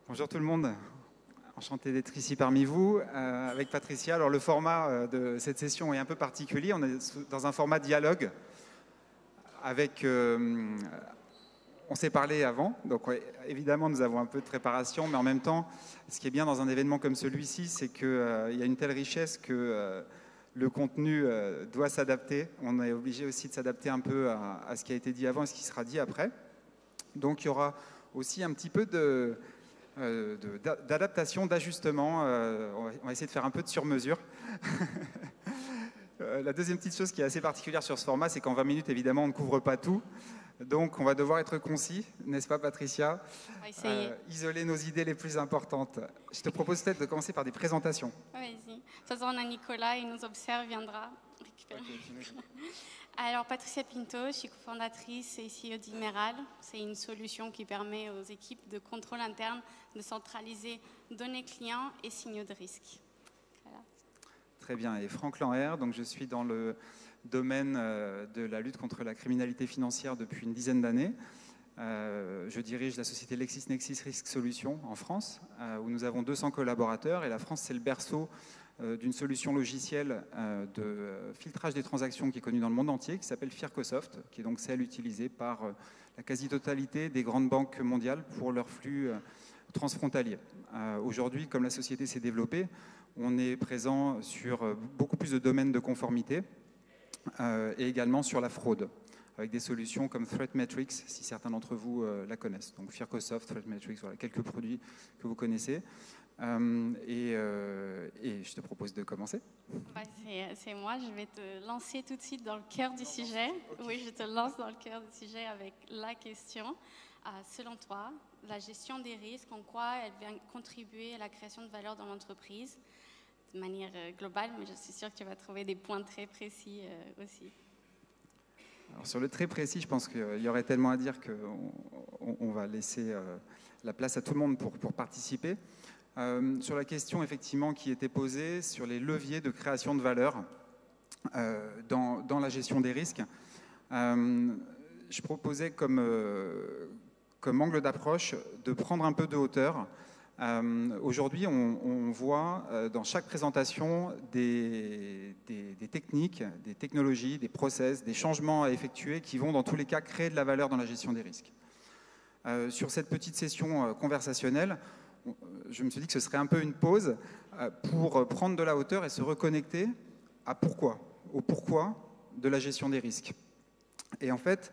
Bonjour tout le monde, enchanté d'être ici parmi vous avec Patricia. Alors le format de cette session est un peu particulier, on est dans un format dialogue avec... on s'est parlé avant, donc ouais, évidemment nous avons un peu de préparation, mais en même temps, ce qui est bien dans un événement comme celui-ci, c'est qu'il y a une telle richesse que le contenu doit s'adapter. On est obligé aussi de s'adapter un peu à ce qui a été dit avant et ce qui sera dit après. Donc il y aura aussi un petit peu d'adaptation, d'ajustement. On va essayer de faire un peu de sur-mesure. La deuxième petite chose qui est assez particulière sur ce format, c'est qu'en 20 minutes, évidemment, on ne couvre pas tout. Donc, on va devoir être concis, n'est-ce pas, Patricia? On va essayer. Isoler nos idées les plus importantes. Je te propose peut-être de commencer par des présentations. Vas-y. De toute façon, on a Nicolas, il nous observe, viendra récupérer. Alors, Patricia Pinto, je suis cofondatrice et CEO d'Imeral. C'est une solution qui permet aux équipes de contrôle interne de centraliser données clients et signaux de risque. Voilà. Très bien. Et Franck Lanher, donc je suis dans le domaine de la lutte contre la criminalité financière depuis une dizaine d'années. Je dirige la société LexisNexis Risk Solutions en France, où nous avons 200 collaborateurs. Et la France, c'est le berceau d'une solution logicielle de filtrage des transactions qui est connue dans le monde entier, qui s'appelle Fircosoft, qui est donc celle utilisée par la quasi-totalité des grandes banques mondiales pour leurs flux transfrontaliers. Aujourd'hui, comme la société s'est développée, on est présent sur beaucoup plus de domaines de conformité et également sur la fraude, avec des solutions comme ThreatMetrix, si certains d'entre vous la connaissent. Donc Fircosoft, ThreatMetrix, voilà, quelques produits que vous connaissez. Et je te propose de commencer. C'est moi, je vais te lancer tout de suite dans le cœur du sujet. Okay. Oui, je te lance dans le cœur du sujet avec la question. Selon toi, la gestion des risques, en quoi elle vient contribuer à la création de valeur dans l'entreprise de manière globale, mais je suis sûre que tu vas trouver des points très précis aussi. Alors, sur le très précis, je pense qu'il y aurait tellement à dire qu'on va laisser la place à tout le monde pour participer. Sur la question effectivement qui était posée sur les leviers de création de valeur dans la gestion des risques, je proposais comme angle d'approche de prendre un peu de hauteur. Aujourd'hui, on voit dans chaque présentation des techniques, des technologies, des process, des changements à effectuer qui vont dans tous les cas créer de la valeur dans la gestion des risques. Sur cette petite session conversationnelle, je me suis dit que ce serait un peu une pause pour prendre de la hauteur et se reconnecter au pourquoi de la gestion des risques. Et en fait,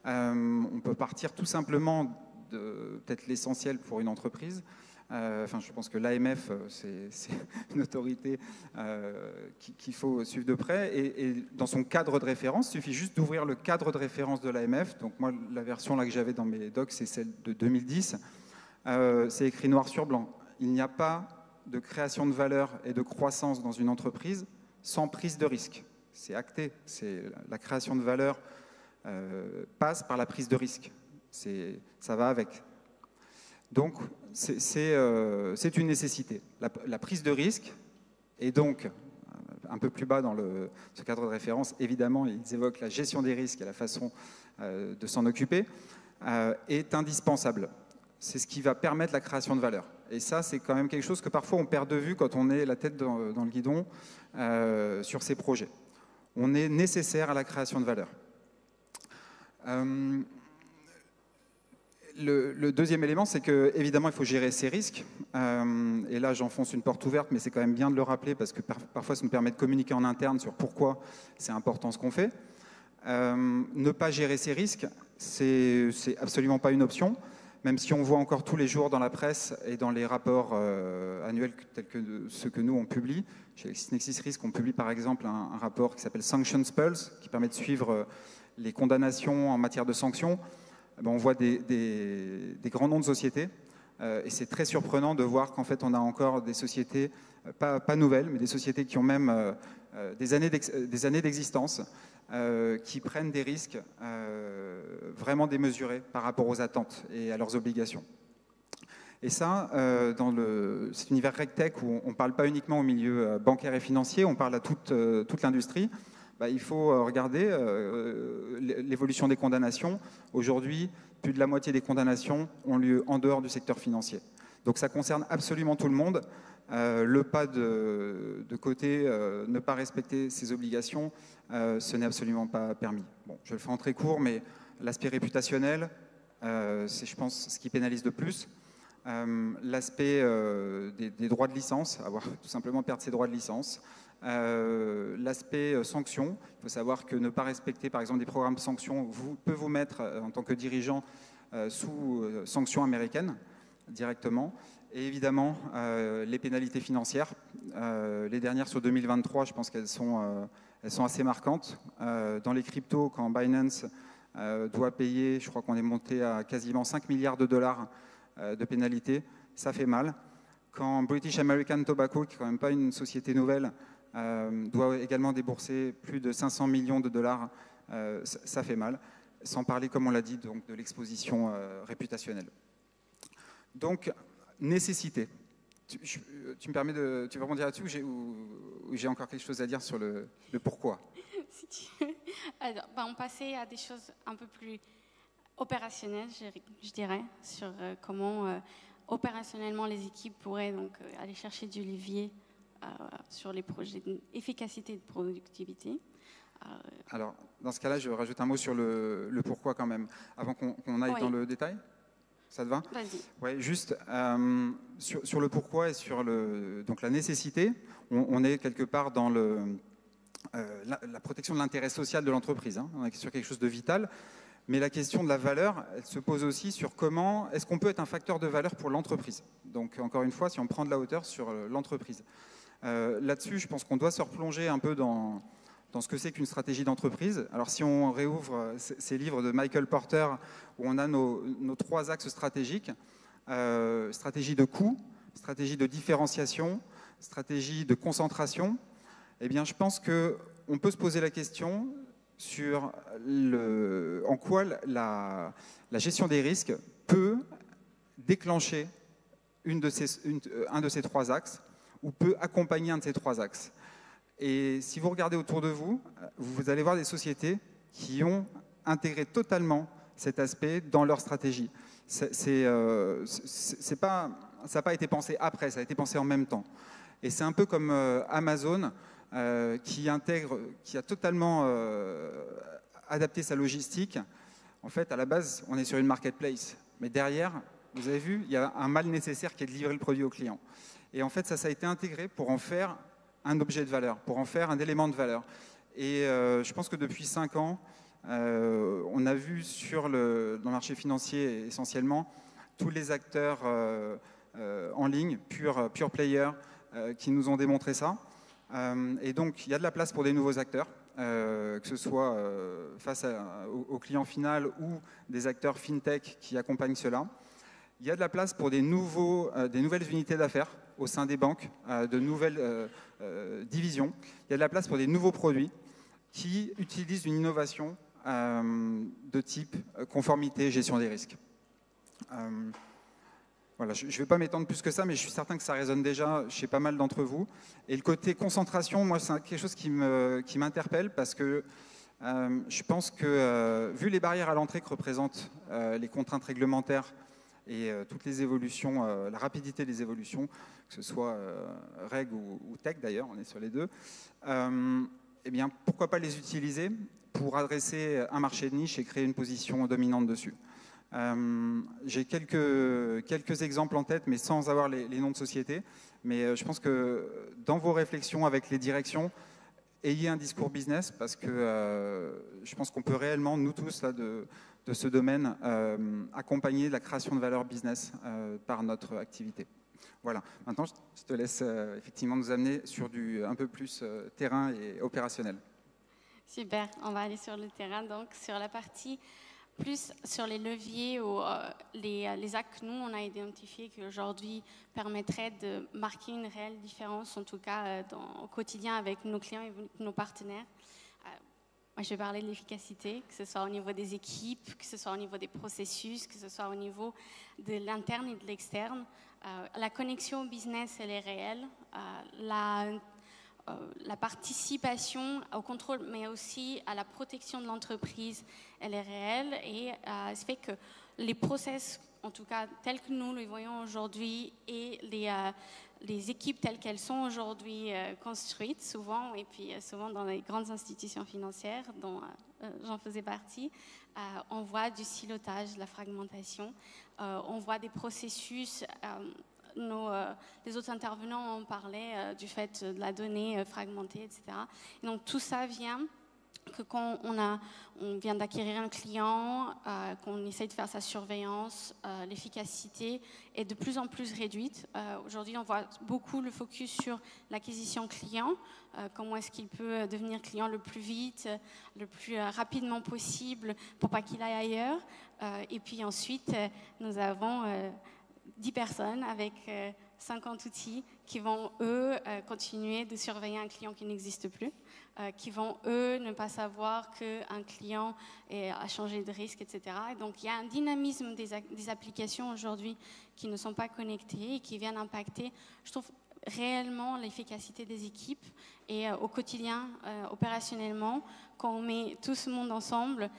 on peut partir tout simplement de peut-être l'essentiel pour une entreprise. Je pense que l'AMF, c'est une autorité qu'il faut suivre de près. Et dans son cadre de référence, il suffit juste d'ouvrir le cadre de référence de l'AMF. Donc moi, la version là que j'avais dans mes docs, c'est celle de 2010. C'est écrit noir sur blanc. Il n'y a pas de création de valeur et de croissance dans une entreprise sans prise de risque. C'est acté. La création de valeur passe par la prise de risque. Ça va avec. Donc, c'est une nécessité. La prise de risque, et donc, un peu plus bas dans ce cadre de référence, évidemment, ils évoquent la gestion des risques et la façon de s'en occuper, est indispensable. C'est ce qui va permettre la création de valeur. Et ça, c'est quand même quelque chose que parfois on perd de vue quand on est la tête dans le guidon sur ces projets. On est nécessaire à la création de valeur. Le deuxième élément, c'est qu'évidemment, il faut gérer ses risques. Et là, j'enfonce une porte ouverte, mais c'est quand même bien de le rappeler parce que parfois, ça nous permet de communiquer en interne sur pourquoi c'est important ce qu'on fait. Ne pas gérer ses risques, c'est absolument pas une option. Même si on voit encore tous les jours dans la presse et dans les rapports annuels tels que ceux que nous, on publie. Chez LexisNexis Risk, on publie par exemple un rapport qui s'appelle Sanctions Pulse, qui permet de suivre les condamnations en matière de sanctions. On voit des grands noms de sociétés et c'est très surprenant de voir qu'en fait, on a encore des sociétés, pas nouvelles, mais des sociétés qui ont même des années d'existence, qui prennent des risques vraiment démesurés par rapport aux attentes et à leurs obligations. Et ça, dans cet univers RegTech où on ne parle pas uniquement au milieu bancaire et financier, on parle à toute l'industrie, il faut regarder l'évolution des condamnations. Aujourd'hui, plus de la moitié des condamnations ont lieu en dehors du secteur financier. Donc ça concerne absolument tout le monde. Le pas de côté, ne pas respecter ses obligations, ce n'est absolument pas permis. Bon, je le fais en très court, mais l'aspect réputationnel, c'est, je pense, ce qui pénalise de plus. L'aspect des droits de licence, avoir tout simplement perdre ses droits de licence. L'aspect sanctions, il faut savoir que ne pas respecter par exemple des programmes de sanctions peut vous mettre en tant que dirigeant sous sanctions américaines directement. Et évidemment, les pénalités financières, les dernières sur 2023, je pense qu'elles sont assez marquantes. Dans les cryptos, quand Binance doit payer, je crois qu'on est monté à quasiment 5 milliards de dollars de pénalités, ça fait mal. Quand British American Tobacco, qui n'est quand même pas une société nouvelle, doit également débourser plus de 500 millions de dollars, ça fait mal. Sans parler, comme on l'a dit, donc, de l'exposition réputationnelle. Donc, nécessité. Tu me permets de... Tu veux rebondir là-dessus ou j'ai encore quelque chose à dire sur le pourquoi? Si tu veux. Alors, on passait à des choses un peu plus opérationnelles, je dirais, sur comment opérationnellement les équipes pourraient donc, aller chercher du levier sur les projets d'efficacité et de productivité. Alors, dans ce cas-là, je rajoute un mot sur le pourquoi quand même, avant qu'on aille dans le détail. Ça te va? Vas-y. Ouais, juste sur le pourquoi et sur donc la nécessité, on est quelque part dans la protection de l'intérêt social de l'entreprise. Hein. On est sur quelque chose de vital. Mais la question de la valeur, elle se pose aussi sur comment est-ce qu'on peut être un facteur de valeur pour l'entreprise. Donc, encore une fois, si on prend de la hauteur sur l'entreprise. Là-dessus, je pense qu'on doit se replonger un peu dans ce que c'est qu'une stratégie d'entreprise. Alors, si on réouvre ces livres de Michael Porter, où on a nos 3 axes stratégiques, stratégie de coût, stratégie de différenciation, stratégie de concentration, eh bien, je pense qu'on peut se poser la question sur en quoi la gestion des risques peut déclencher un de ces 3 axes ou peut accompagner un de ces 3 axes. Et si vous regardez autour de vous, vous allez voir des sociétés qui ont intégré totalement cet aspect dans leur stratégie. Ça n'a pas été pensé après, ça a été pensé en même temps. Et c'est un peu comme Amazon qui a totalement adapté sa logistique. En fait, à la base, on est sur une marketplace. Mais derrière, vous avez vu, il y a un mal nécessaire qui est de livrer le produit au client. Et en fait, ça a été intégré pour en faire un objet de valeur, pour en faire un élément de valeur. Et je pense que depuis 5 ans, on a vu dans le marché financier essentiellement tous les acteurs en ligne, pure player, qui nous ont démontré ça. Et donc, il y a de la place pour des nouveaux acteurs, que ce soit face au client final ou des acteurs fintech qui accompagnent cela. Il y a de la place pour des nouvelles unités d'affaires au sein des banques, de nouvelles divisions. Il y a de la place pour des nouveaux produits qui utilisent une innovation de type conformité, gestion des risques. Voilà, je ne vais pas m'étendre plus que ça, mais je suis certain que ça résonne déjà chez pas mal d'entre vous. Et le côté concentration, moi, c'est quelque chose qui m'interpelle parce que je pense que, vu les barrières à l'entrée que représentent les contraintes réglementaires et toutes les évolutions, la rapidité des évolutions, que ce soit reg ou tech d'ailleurs, on est sur les deux, eh bien, pourquoi pas les utiliser pour adresser un marché de niche et créer une position dominante dessus. J'ai quelques exemples en tête, mais sans avoir les noms de sociétés. Mais je pense que dans vos réflexions avec les directions, ayez un discours business parce que je pense qu'on peut réellement, nous tous là, de ce domaine, accompagner la création de valeur business par notre activité. Voilà. Maintenant, je te laisse effectivement nous amener sur du un peu plus terrain et opérationnel. Super. On va aller sur le terrain, donc sur la partie plus sur les leviers ou les actes que nous, on a identifiés qui aujourd'hui permettraient de marquer une réelle différence, en tout cas au quotidien avec nos clients et nos partenaires. Moi, je vais parler de l'efficacité, que ce soit au niveau des équipes, que ce soit au niveau des processus, que ce soit au niveau de l'interne et de l'externe. La connexion au business, elle est réelle. La participation au contrôle, mais aussi à la protection de l'entreprise, elle est réelle et ça fait que les process en tout cas tels que nous les voyons aujourd'hui, et les équipes telles qu'elles sont aujourd'hui construites souvent, et puis souvent dans les grandes institutions financières dont j'en faisais partie, on voit du silotage, de la fragmentation, on voit des processus, les autres intervenants en parlaient du fait de la donnée fragmentée, etc. Et donc tout ça vient que quand on vient d'acquérir un client, qu'on essaye de faire sa surveillance, l'efficacité est de plus en plus réduite. Aujourd'hui, on voit beaucoup le focus sur l'acquisition client, comment est-ce qu'il peut devenir client le plus vite, le plus rapidement possible pour pas qu'il aille ailleurs. Et puis ensuite, nous avons 10 personnes avec 50 outils qui vont, eux, continuer de surveiller un client qui n'existe plus, qui vont, eux, ne pas savoir qu'un client a changé de risque, etc. Et donc, il y a un dynamisme des applications aujourd'hui qui ne sont pas connectées et qui viennent impacter, je trouve, réellement l'efficacité des équipes. Et au quotidien, opérationnellement, quand on met tout ce monde ensemble,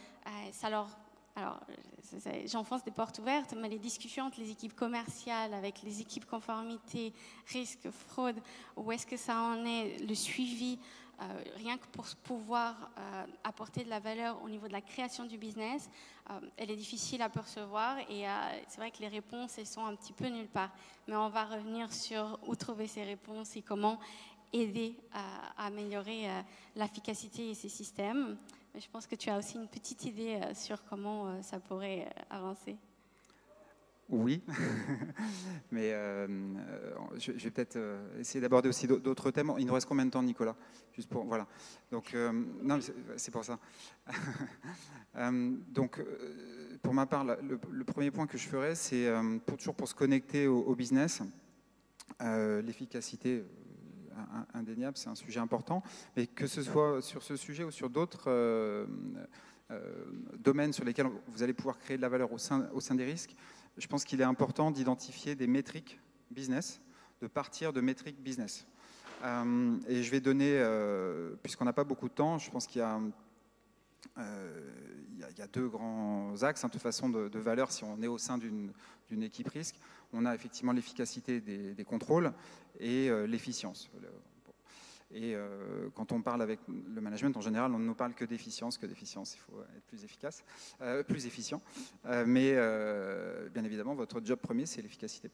ça leur... Alors, j'enfonce des portes ouvertes, mais les discussions entre les équipes commerciales, avec les équipes conformité, risque, fraude, où est-ce que ça en est, le suivi, rien que pour pouvoir apporter de la valeur au niveau de la création du business, elle est difficile à percevoir, et c'est vrai que les réponses, elles sont un petit peu nulle part. Mais on va revenir sur où trouver ces réponses et comment aider à améliorer l'efficacité et ces systèmes. Mais je pense que tu as aussi une petite idée sur comment ça pourrait avancer. Oui, mais je vais peut-être essayer d'aborder aussi d'autres thèmes. Il nous reste combien de temps, Nicolas? Juste pour, voilà. Donc, non, c'est pour ça. Donc, pour ma part, le premier point que je ferai, c'est toujours pour se connecter au business, l'efficacité. Indéniable, c'est un sujet important, mais que ce soit sur ce sujet ou sur d'autres domaines sur lesquels vous allez pouvoir créer de la valeur au sein des risques, je pense qu'il est important d'identifier des métriques business, de partir de métriques business. Et je vais donner, puisqu'on n'a pas beaucoup de temps, je pense qu'il y a deux grands axes, de toute façon, de valeur si on est au sein d'une équipe risque. On a effectivement l'efficacité des contrôles et l'efficience. Et quand on parle avec le management, en général, on ne nous parle que d'efficience, il faut être plus efficace, plus efficient. Mais bien évidemment, votre job premier, c'est l'efficacité.